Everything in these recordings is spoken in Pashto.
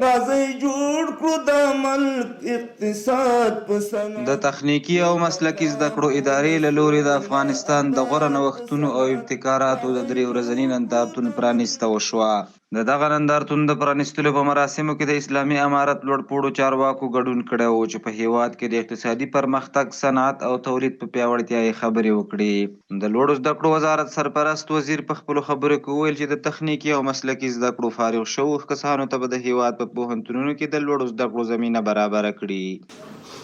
راځئ جوړ کړو د ملک اقتصاد په صنعت. د تخنیکي او مسلکي زده کړو ادارې له لوري د افغانستان د غوره نوښتونو او ابتکاراتو د 3 ورځني نندارتون پرانیسته وشوه. د دغه نندارتون د پرانیستلو په مراسمو کې د اسلامي امارت لوړپوړو چارواکو ګډون کړی و چې په هیواد کې د اقتصادي پرمختګ، صنعت او تولید په پیاوړتیا یې خبرې وکړې. د لوړو زده کړو وزارت سرپرست وزیر په خپلو خبرو کې وویل چې د تخنیکي او مسلکي زده کړو فارغ شوو کسانو ته به د هیواد په پوهنتونونو کې د لوړو زده کړو زمینه برابره کړي.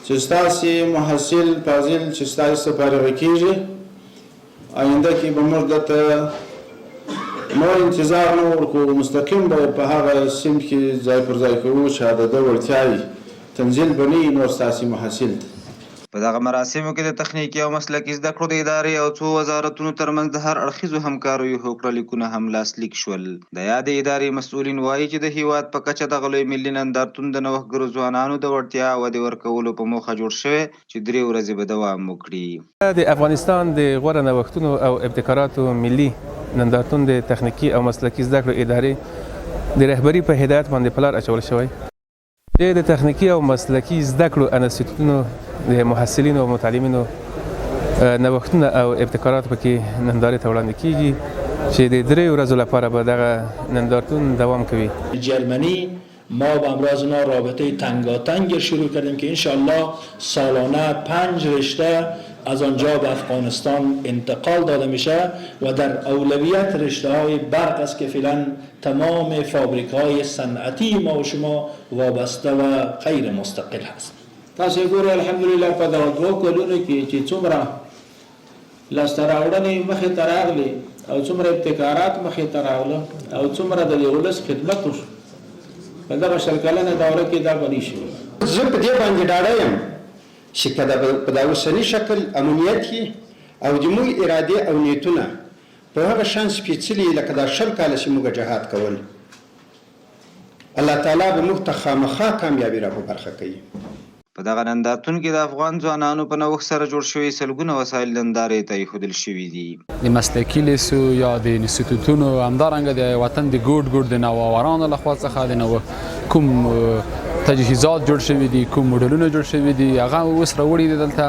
چې ستاسې محصل فاضل چې ستاسې څخه فارغ کېږي، آینده کې به موږ درته نور انتظار نه ورکوو، مستقیم به په هغه صنف کې ځای پر ځای کوو چې د ده وړتیاوې تنزیل به نه وي نور ستاسې محصل ته. په دغه مراسمو کې د تخنیکي او مسلکي زده کړو د ادارې او څو وزارتونو ترمنځ د هر اړخیزو همکاریو هوکړه لیکونه هم لاسلیک شول. د یادې ادارې مسؤلین وایي چې د هیواد په کچه دغه لوی ملي نندارتون د نوښتګرو ځوانانو د وړتیا ودې ورکولو په موخه جوړ شوی چې 3 ورځې به دوام وکړي. د افغانستان د غوره نوښتونو او ابتکاراتو ملي نندارتون د تخنیکي او مسلکي زده کړو ادارې د رهبري په هدایت باندې پلار اچول شوی چې د تخنیکي او مسلکي زده کړو انسټیټوټونو د محصلینو او متعلمینو نوښتونه او ابتکارات پکې نندارې ته وړاندې کیږي چې د 3 ورځو لپاره به دغه نندارتون دوام کوي. جرمنی ما با امراض اینا رابطه تنگاتنگ شروع کردیم که انشالله سالانه 5 رشته از آنجا به افغانستان انتقال داده میشه و در اولویت رشته های برق است که فعلا تمام فابریک های صنعتی ما و شما وابسته و غیر مستقل هست. تاسو ګورئ الحمدلله په دغه 2 کلونو کې چې څومره لاسته راوړنې مخې ته راغلي او څومره ابتکارات مخې ته راغله او څومره د ولس خدمت وشو په دغه 100 کلنه دوره کې دا بنی شو. زه په دې باندې ډاډه یم چې که په دا اوسني شکل امنیت او د موږ ارادې او نیتونه په هغه شان سپېڅلي لکه دا 100 کاله چې موږ جهاد کول، الله تعالی به موږ ته خامخا کامیابي را په برخه کوي. په دغه نندارتون کې د افغان ځوانانو په نوښت سره جوړ شوي سلګونه وسایل نندارې ته ایښودل شوي دي. د مسلکي لیسو یا د انسټیټوټونو همدارنګه د وطن د ګوټ د نوآورانو لخوا څخه د کوم تجهیزات جوړ شوي دي، کوم موډلونه جوړ شوي دي، هغه اوس راوړي دي دلته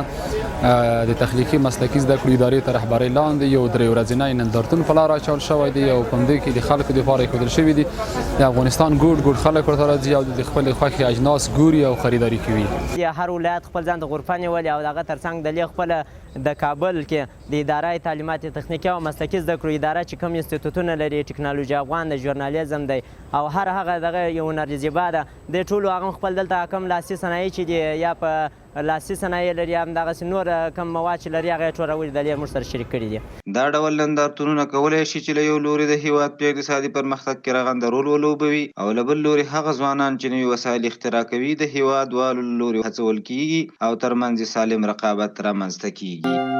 د تخنیکي مسلکي زده کړو ادارې تر رهبرۍ لاندې یو 3 ورځنی نندارتون په لار اچول شوی دی او په همدې کې د خلکو دپاره ایښودل شوي دي. د افغانستان ګوټ خلک ورته راځي او د خپلې خوښې اجناس ګوري او خریداري کوي. هر ولایت خپل ځان ته غرفه نیولې او دغه ترڅنګ د لیک خپله د کابل کې د اداره تعلیمات تخنیکي او مسلکي زده کړو اداره چې کوم انسټیټوټونه لري، ټکنالوژي افغان د ژورنالیزم دی او هر هغه دغه یو هنرجیبه ده، د ټولو هغه خپل دلته کوم لاسي صنایع چې دي یا په لاسي صنایع لري همدغسې نور کوم مواد چې لري هغه یې ټولولي دلې موږ سره شریک کړي دي. دا ډول نندارتونونه کولی شي چې له یو لوري د هیواد په اقتصادي پرمختګ کې رغنده رول ولوبوي او له بل لوري هغه ځوانان چې نوي وسایل اختراع کوي د هیوادوالو له لوري هڅول کیږي او ترمنځ سالم رقابت رامنځته کیږي.